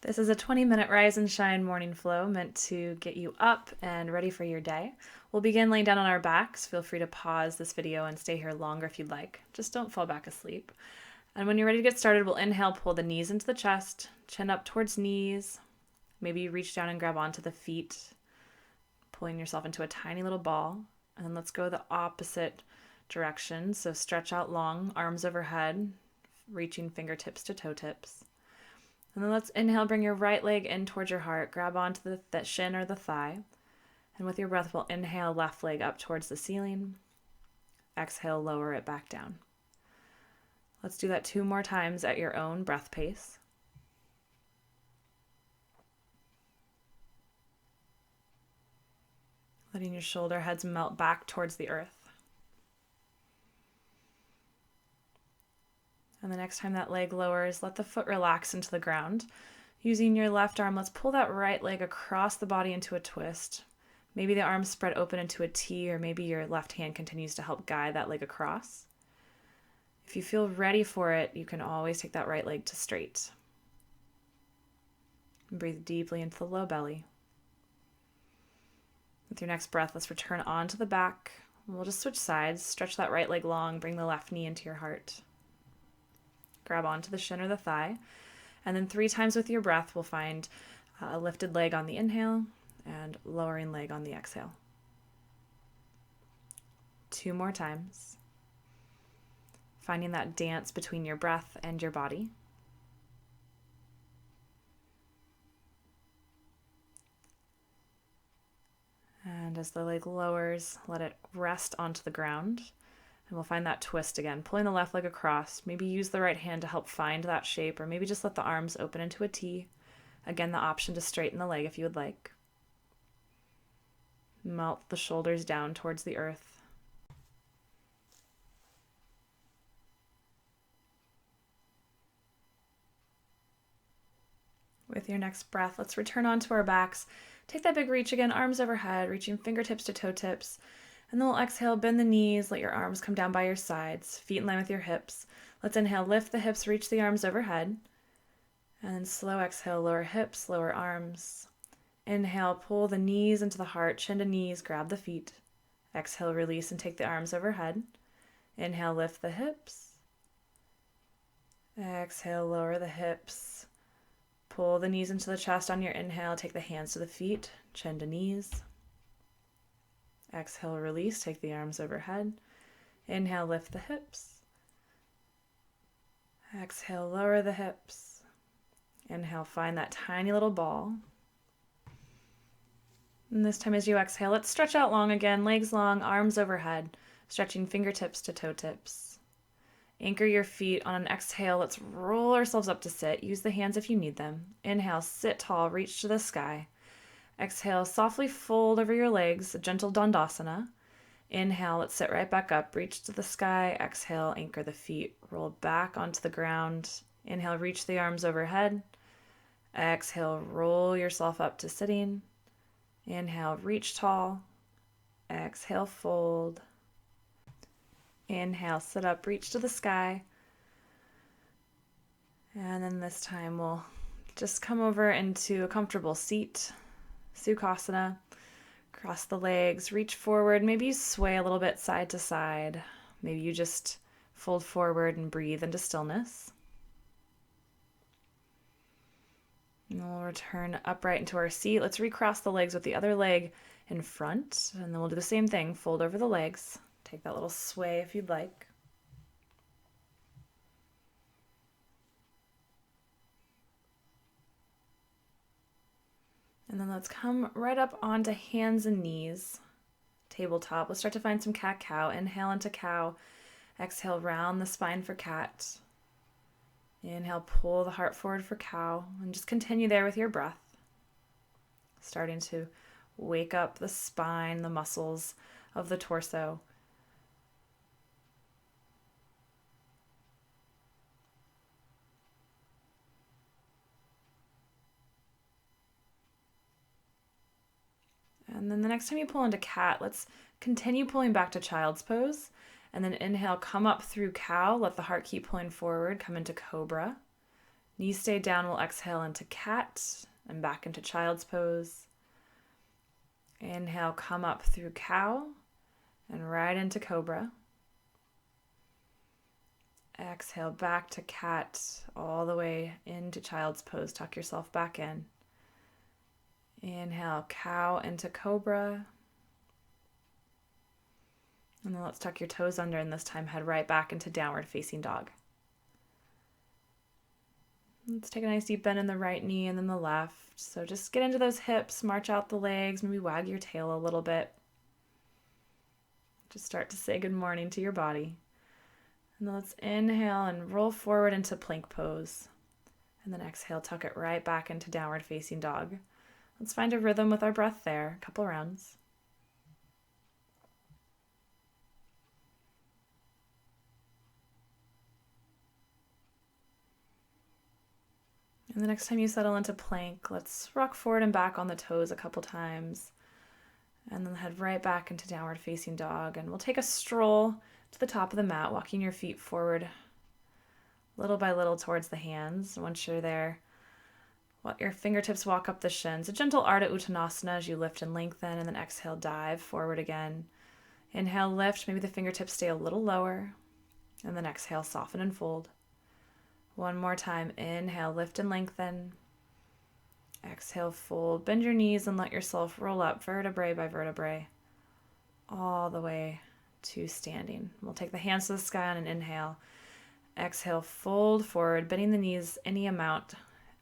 This is a 20-minute rise and shine morning flow meant to get you up and ready for your day. We'll begin laying down on our backs. Feel free to pause this video and stay here longer if you'd like. Just don't fall back asleep. And when you're ready to get started, we'll inhale, pull the knees into the chest, chin up towards knees. Maybe you reach down and grab onto the feet, pulling yourself into a tiny little ball. And then let's go the opposite direction. So stretch out long, arms overhead, reaching fingertips to toe tips. And then let's inhale, bring your right leg in towards your heart, grab onto the shin or the thigh. And with your breath, we'll inhale, left leg up towards the ceiling. Exhale, lower it back down. Let's do that 2 more times at your own breath pace. Letting your shoulder heads melt back towards the earth. And the next time that leg lowers, let the foot relax into the ground. Using your left arm, let's pull that right leg across the body into a twist. Maybe the arms spread open into a T, or maybe your left hand continues to help guide that leg across. If you feel ready for it, you can always take that right leg to straight. And breathe deeply into the low belly. With your next breath, let's return onto the back. We'll just switch sides, stretch that right leg long, bring the left knee into your heart. Grab onto the shin or the thigh. And then 3 times with your breath, we'll find a lifted leg on the inhale and lowering leg on the exhale. 2 more times. Finding that dance between your breath and your body. And as the leg lowers, let it rest onto the ground. And we'll find that twist again, pulling the left leg across. Maybe use the right hand to help find that shape, or maybe just let the arms open into a T. Again, the option to straighten the leg if you would like. Melt the shoulders down towards the earth. With your next breath, let's return onto our backs. Take that big reach again, arms overhead, reaching fingertips to toe tips. And then we'll exhale, bend the knees, let your arms come down by your sides, feet in line with your hips. Let's inhale, lift the hips, reach the arms overhead. And then slow exhale, lower hips, lower arms. Inhale, pull the knees into the heart, chin to knees, grab the feet. Exhale, release and take the arms overhead. Inhale, lift the hips. Exhale, lower the hips. Pull the knees into the chest on your inhale, take the hands to the feet, chin to knees. Exhale, release, take the arms overhead. Inhale, lift the hips. Exhale, lower the hips. Inhale, find that tiny little ball. And this time as you exhale, let's stretch out long again, legs long, arms overhead, stretching fingertips to toe tips. Anchor your feet on an exhale. Let's roll ourselves up to sit. Use the hands if you need them. Inhale, sit tall, reach to the sky. Exhale, softly fold over your legs, a gentle Dandasana. Inhale, let's sit right back up, reach to the sky. Exhale, anchor the feet, roll back onto the ground. Inhale, reach the arms overhead. Exhale, roll yourself up to sitting. Inhale, reach tall. Exhale, fold. Inhale, sit up, reach to the sky. And then this time we'll just come over into a comfortable seat. Sukhasana, cross the legs, reach forward, maybe you sway a little bit side to side. Maybe you just fold forward and breathe into stillness. And we'll return upright into our seat. Let's recross the legs with the other leg in front, and then we'll do the same thing, fold over the legs. Take that little sway if you'd like. And then let's come right up onto hands and knees. Tabletop. Let's start to find some cat-cow. Inhale into cow. Exhale, round the spine for cat. Inhale, pull the heart forward for cow. And just continue there with your breath. Starting to wake up the spine, the muscles of the torso. And then the next time you pull into cat, let's continue pulling back to child's pose. And then inhale, come up through cow. Let the heart keep pulling forward. Come into cobra. Knees stay down. We'll exhale into cat and back into child's pose. Inhale, come up through cow and right into cobra. Exhale, back to cat, all the way into child's pose. Tuck yourself back in. Inhale, cow into cobra. And then let's tuck your toes under, and this time head right back into downward facing dog. Let's take a nice deep bend in the right knee and then the left. So just get into those hips, march out the legs, maybe wag your tail a little bit. Just start to say good morning to your body. And then let's inhale and roll forward into plank pose. And then exhale, tuck it right back into downward facing dog. Let's find a rhythm with our breath there, a couple rounds. And the next time you settle into plank, let's rock forward and back on the toes a couple times. And then head right back into downward facing dog. And we'll take a stroll to the top of the mat, walking your feet forward little by little towards the hands. Once you're there, let your fingertips walk up the shins. A gentle Ardha Uttanasana as you lift and lengthen, and then exhale, dive forward again. Inhale, lift. Maybe the fingertips stay a little lower. And then exhale, soften and fold. One more time. Inhale, lift and lengthen. Exhale, fold. Bend your knees and let yourself roll up vertebrae by vertebrae all the way to standing. We'll take the hands to the sky on an inhale. Exhale, fold forward, bending the knees any amount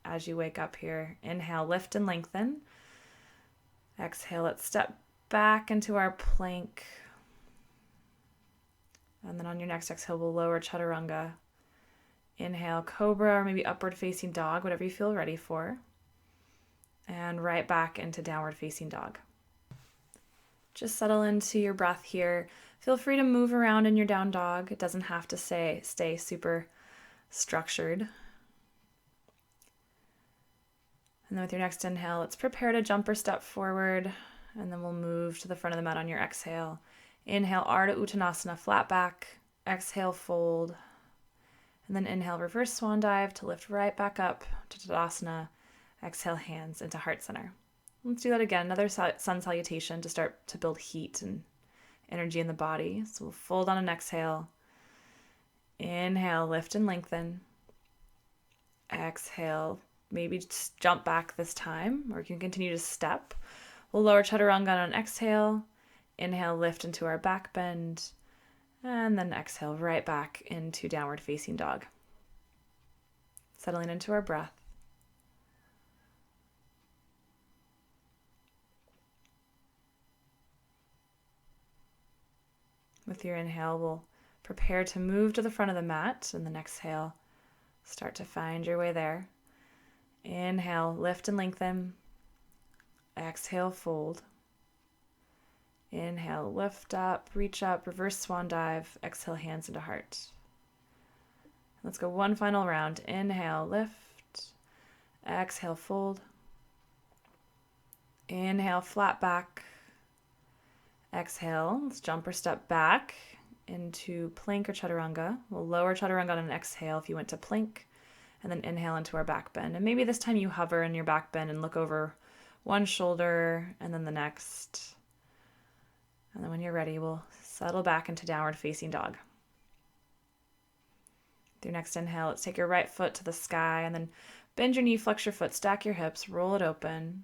as you wake up here. Inhale, lift and lengthen. Exhale, let's step back into our plank. And then on your next exhale, we'll lower chaturanga. Inhale, cobra, or maybe upward facing dog, whatever you feel ready for. And right back into downward facing dog. Just settle into your breath here. Feel free to move around in your down dog. It doesn't have to stay super structured. And then with your next inhale, let's prepare to jump or step forward. And then we'll move to the front of the mat on your exhale. Inhale, Ardha Uttanasana, flat back. Exhale, fold. And then inhale, reverse swan dive to lift right back up to Tadasana. Exhale, hands into heart center. Let's do that again. Another sun salutation to start to build heat and energy in the body. So we'll fold on an exhale. Inhale, lift and lengthen. Exhale, maybe just jump back this time, or you can continue to step. We'll lower chaturanga on an exhale. Inhale, lift into our back bend. And then exhale right back into downward facing dog. Settling into our breath. With your inhale, we'll prepare to move to the front of the mat. And then exhale, start to find your way there. Inhale, lift and lengthen. Exhale, fold. Inhale, lift up, reach up, reverse swan dive. Exhale, hands into heart. Let's go one final round. Inhale, lift. Exhale, fold. Inhale, flat back. Exhale, let's jump or step back into plank or chaturanga. We'll lower chaturanga on an exhale if you went to plank, and then inhale into our back bend. And maybe this time you hover in your back bend and look over one shoulder and then the next. And then when you're ready, we'll settle back into downward facing dog. With your next inhale, let's take your right foot to the sky and then bend your knee, flex your foot, stack your hips, roll it open.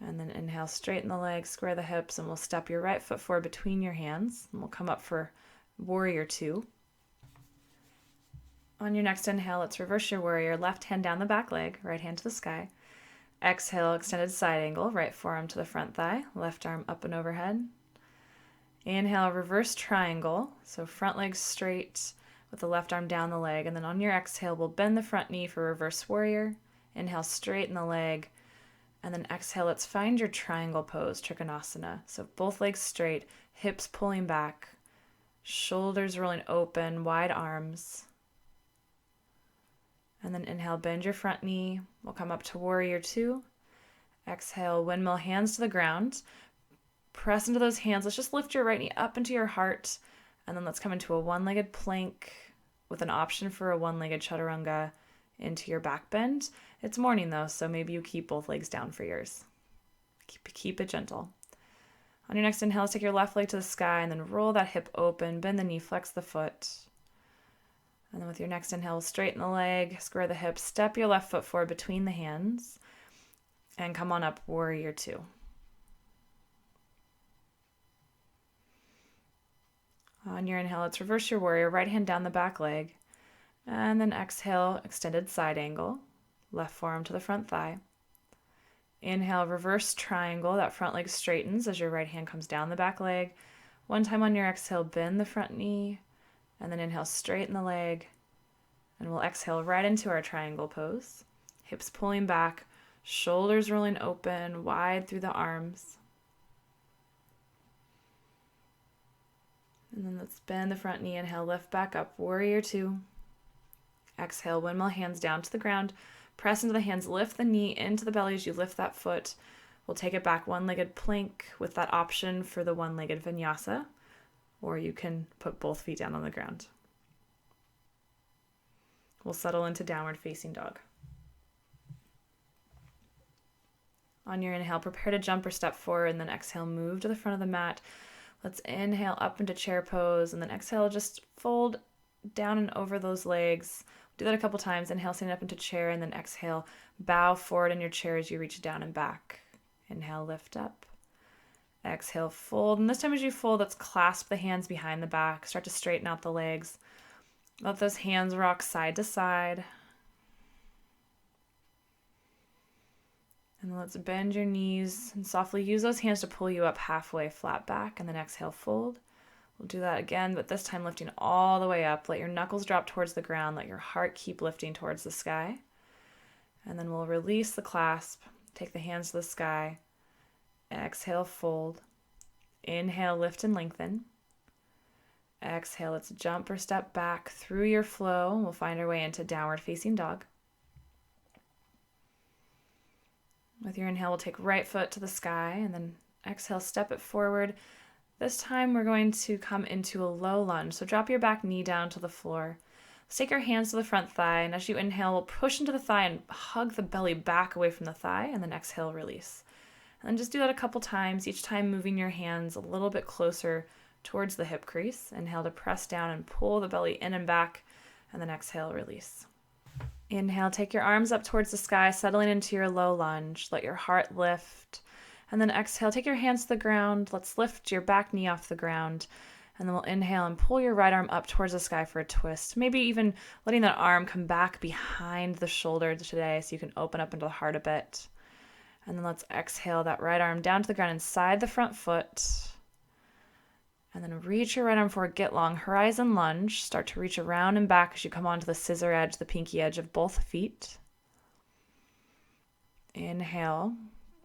And then inhale, straighten the legs, square the hips, and we'll step your right foot forward between your hands. And we'll come up for warrior two. On your next inhale, let's reverse your warrior. Left hand down the back leg, right hand to the sky. Exhale, extended side angle, right forearm to the front thigh, left arm up and overhead. Inhale, reverse triangle. So front leg straight with the left arm down the leg. And then on your exhale, we'll bend the front knee for reverse warrior. Inhale, straighten the leg. And then exhale, let's find your triangle pose, Trikonasana. So both legs straight, hips pulling back, shoulders rolling open, wide arms. And then inhale, bend your front knee. We'll come up to warrior two. Exhale, windmill, hands to the ground. Press into those hands. Let's just lift your right knee up into your heart. And then let's come into a one-legged plank with an option for a one-legged chaturanga into your back bend. It's morning though, so maybe you keep both legs down for yours. Keep it gentle. On your next inhale, let's take your left leg to the sky and then roll that hip open, bend the knee, flex the foot. And then with your next inhale, straighten the leg, square the hips, step your left foot forward between the hands, and come on up, warrior two. On your inhale, let's reverse your warrior, right hand down the back leg, and then exhale, extended side angle, left forearm to the front thigh. Inhale, reverse triangle, that front leg straightens as your right hand comes down the back leg. One time on your exhale, bend the front knee, and then inhale, straighten the leg, and we'll exhale right into our triangle pose. Hips pulling back, shoulders rolling open, wide through the arms. And then let's bend the front knee, inhale, lift back up, warrior two. Exhale, windmill hands down to the ground. Press into the hands, lift the knee into the belly as you lift that foot. We'll take it back, one-legged plank with that option for the one-legged vinyasa, or you can put both feet down on the ground. We'll settle into downward facing dog. On your inhale, prepare to jump or step forward, and then exhale, move to the front of the mat. Let's inhale up into chair pose, and then exhale, just fold down and over those legs. Do that a couple times. Inhale, stand up into chair, and then exhale, bow forward in your chair as you reach down and back. Inhale, lift up. Exhale, fold. And this time as you fold, let's clasp the hands behind the back. Start to straighten out the legs. Let those hands rock side to side. And let's bend your knees and softly use those hands to pull you up halfway, flat back, and then exhale, fold. We'll do that again, but this time lifting all the way up. Let your knuckles drop towards the ground. Let your heart keep lifting towards the sky. And then we'll release the clasp. Take the hands to the sky. Exhale, fold. Inhale, lift and lengthen. Exhale, let's jump or step back through your flow. We'll find our way into downward facing dog. With your inhale, we'll take right foot to the sky, and then exhale, step it forward. This time we're going to come into a low lunge. So drop your back knee down to the floor. Let's take your hands to the front thigh, and as you inhale, we'll push into the thigh and hug the belly back away from the thigh, and then exhale, release. And then just do that a couple times, each time moving your hands a little bit closer towards the hip crease. Inhale to press down and pull the belly in and back, and then exhale, release. Inhale, take your arms up towards the sky, settling into your low lunge. Let your heart lift. And then exhale, take your hands to the ground. Let's lift your back knee off the ground. And then we'll inhale and pull your right arm up towards the sky for a twist. Maybe even letting that arm come back behind the shoulder today so you can open up into the heart a bit. And then let's exhale that right arm down to the ground inside the front foot. And then reach your right arm forward, get long, horizon lunge. Start to reach around and back as you come onto the scissor edge, the pinky edge of both feet. Inhale.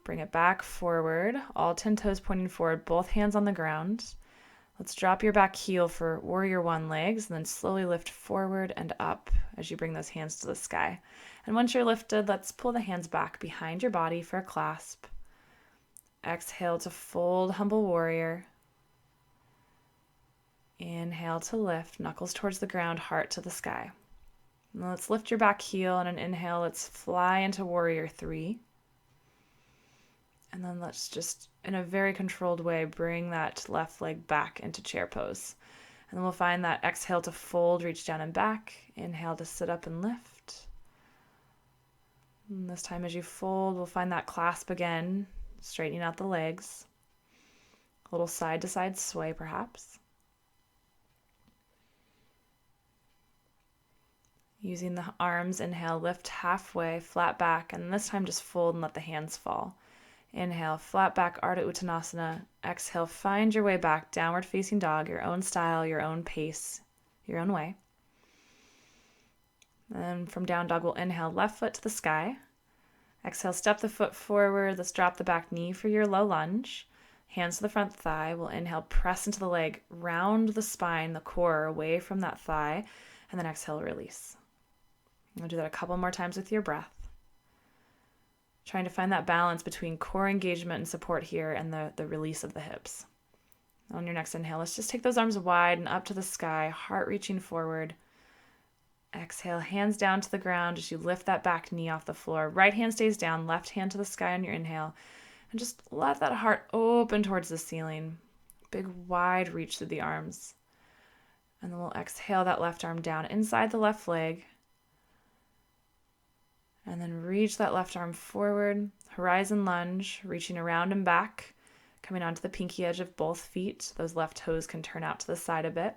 Bring it back forward, all 10 toes pointing forward, both hands on the ground. Let's drop your back heel for warrior one legs, and then slowly lift forward and up as you bring those hands to the sky. And once you're lifted, let's pull the hands back behind your body for a clasp. Exhale to fold, humble warrior. Inhale to lift, knuckles towards the ground, heart to the sky. And let's lift your back heel, and an inhale, let's fly into warrior three. And then let's just, in a very controlled way, bring that left leg back into chair pose. And then we'll find that exhale to fold, reach down and back. Inhale to sit up and lift. And this time as you fold, we'll find that clasp again, straightening out the legs. A little side to side sway perhaps. Using the arms, inhale, lift halfway, flat back, and this time just fold and let the hands fall. Inhale, flat back, Ardha Uttanasana. Exhale, find your way back, downward facing dog, your own style, your own pace, your own way. Then from down dog, we'll inhale, left foot to the sky. Exhale, step the foot forward. Let's drop the back knee for your low lunge. Hands to the front thigh. We'll inhale, press into the leg, round the spine, the core, away from that thigh, and then exhale, release. We'll do that a couple more times with your breath. Trying to find that balance between core engagement and support here and the release of the hips. On your next inhale, let's just take those arms wide and up to the sky, heart reaching forward. Exhale, hands down to the ground as you lift that back knee off the floor. Right hand stays down, left hand to the sky on your inhale. And just let that heart open towards the ceiling. Big wide reach through the arms. And then we'll exhale that left arm down inside the left leg. And then reach that left arm forward. Horizon lunge, reaching around and back, coming onto the pinky edge of both feet. Those left toes can turn out to the side a bit.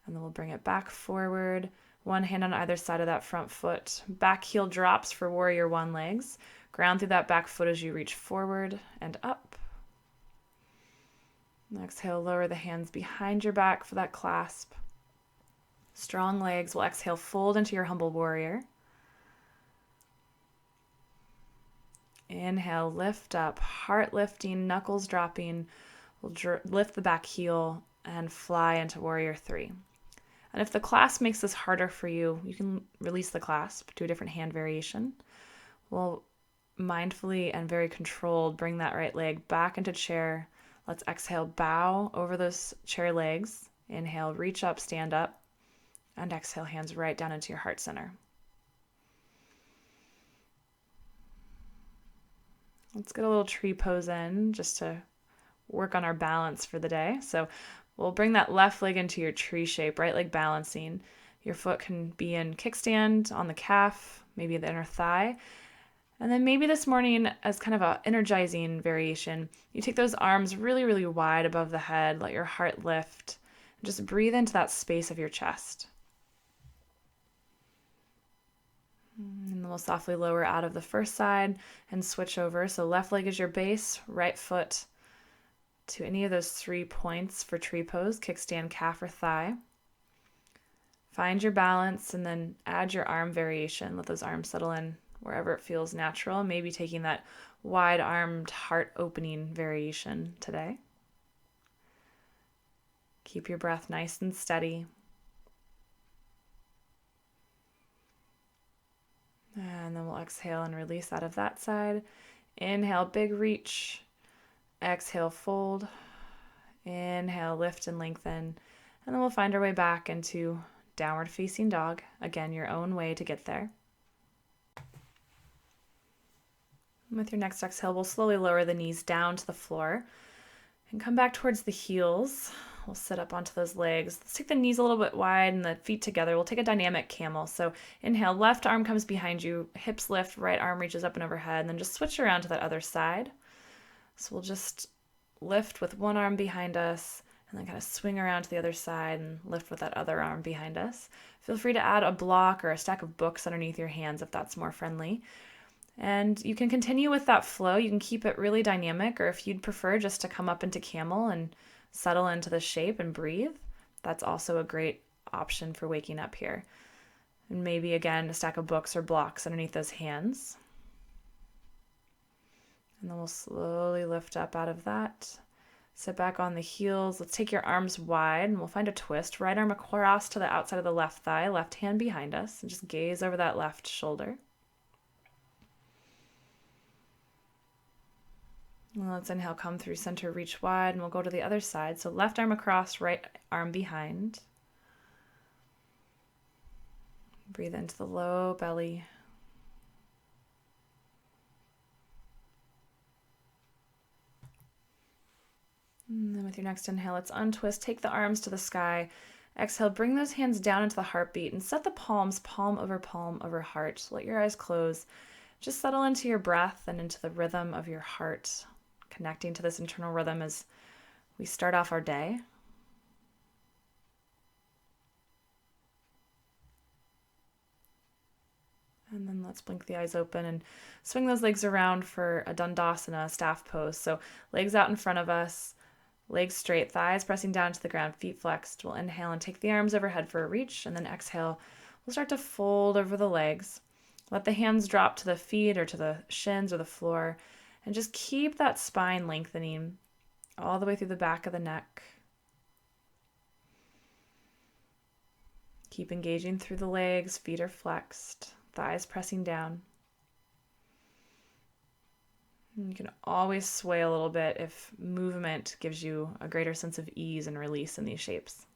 And then we'll bring it back forward. One hand on either side of that front foot. Back heel drops for warrior one legs. Ground through that back foot as you reach forward and up. And exhale, lower the hands behind your back for that clasp. Strong legs. We'll exhale, fold into your humble warrior. Inhale, lift up, heart lifting, knuckles dropping. We'll lift the back heel and fly into warrior three. And if the clasp makes this harder for you, you can release the clasp, do a different hand variation. We'll mindfully and very controlled bring that right leg back into chair. Let's exhale, bow over those chair legs. Inhale, reach up, stand up. And exhale, hands right down into your heart center. Let's get a little tree pose in just to work on our balance for the day. So we'll bring that left leg into your tree shape, right leg balancing. Your foot can be in kickstand on the calf, maybe the inner thigh. And then maybe this morning, as kind of an energizing variation, you take those arms really, really wide above the head, let your heart lift, and just breathe into that space of your chest. And then we'll softly lower out of the first side and switch over. So left leg is your base, right foot to any of those 3 points for tree pose, kickstand, calf, or thigh. Find your balance and then add your arm variation. Let those arms settle in wherever it feels natural. Maybe taking that wide-armed heart opening variation today. Keep your breath nice and steady. And then we'll exhale and release out of that side. Inhale, big reach. Exhale, fold. Inhale, lift and lengthen. And then we'll find our way back into downward facing dog. Again, your own way to get there. With your next exhale, we'll slowly lower the knees down to the floor and come back towards the heels. We'll sit up onto those legs. Let's take the knees a little bit wide and the feet together. We'll take a dynamic camel. So inhale, left arm comes behind you, hips lift, right arm reaches up and overhead, and then just switch around to that other side. So we'll just lift with one arm behind us and then kind of swing around to the other side and lift with that other arm behind us. Feel free to add a block or a stack of books underneath your hands if that's more friendly. And you can continue with that flow. You can keep it really dynamic, or if you'd prefer just to come up into camel and settle into the shape and breathe, that's also a great option for waking up here. And maybe again, a stack of books or blocks underneath those hands. And then we'll slowly lift up out of that. Sit back on the heels. Let's take your arms wide and we'll find a twist. Right arm across to the outside of the left thigh, left hand behind us, and just gaze over that left shoulder. And let's inhale, come through center, reach wide, and we'll go to the other side. So left arm across, right arm behind. Breathe into the low belly. And then with your next inhale, let's untwist. Take the arms to the sky. Exhale, bring those hands down into the heartbeat and set the palms palm over heart. Let your eyes close. Just settle into your breath and into the rhythm of your heart, connecting to this internal rhythm as we start off our day. And then let's blink the eyes open and swing those legs around for a Dandasana, staff pose. So legs out in front of us, legs straight, thighs pressing down to the ground, feet flexed. We'll inhale and take the arms overhead for a reach, and then exhale. We'll start to fold over the legs. Let the hands drop to the feet or to the shins or the floor, and just keep that spine lengthening all the way through the back of the neck. Keep engaging through the legs, feet are flexed, thighs pressing down. And you can always sway a little bit if movement gives you a greater sense of ease and release in these shapes.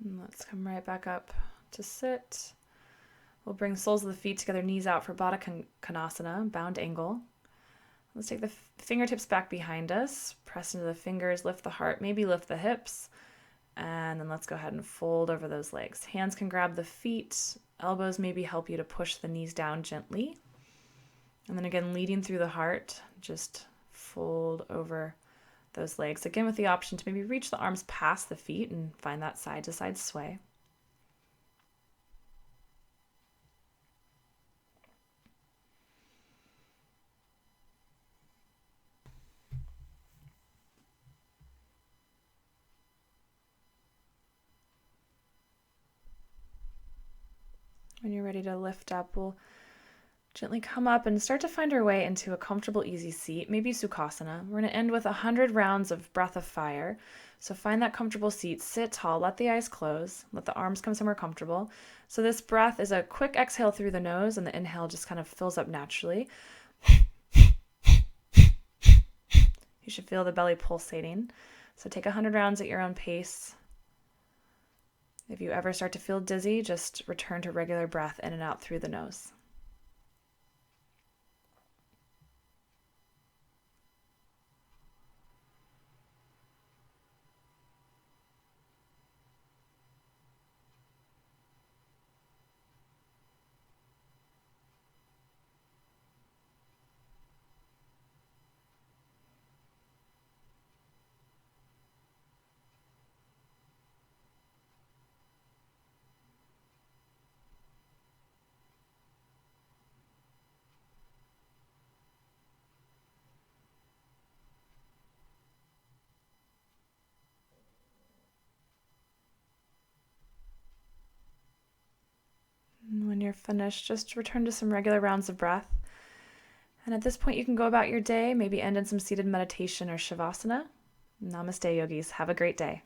And let's come right back up to sit. We'll bring soles of the feet together, knees out for Baddha Konasana, bound angle. Let's take the fingertips back behind us, press into the fingers, lift the heart, maybe lift the hips, and then let's go ahead and fold over those legs. Hands can grab the feet, elbows maybe help you to push the knees down gently. And then again, leading through the heart, just fold over those legs. Again, with the option to maybe reach the arms past the feet and find that side to side sway. When you're ready to lift up, we'll gently come up and start to find our way into a comfortable, easy seat, maybe Sukhasana. We're going to end with 100 rounds of breath of fire. So find that comfortable seat, sit tall, let the eyes close, let the arms come somewhere comfortable. So this breath is a quick exhale through the nose, and the inhale just kind of fills up naturally. You should feel the belly pulsating. So take 100 rounds at your own pace. If you ever start to feel dizzy, just return to regular breath in and out through the nose. When you're finished, just return to some regular rounds of breath. And at this point, you can go about your day, maybe end in some seated meditation or Savasana. Namaste, yogis. Have a great day.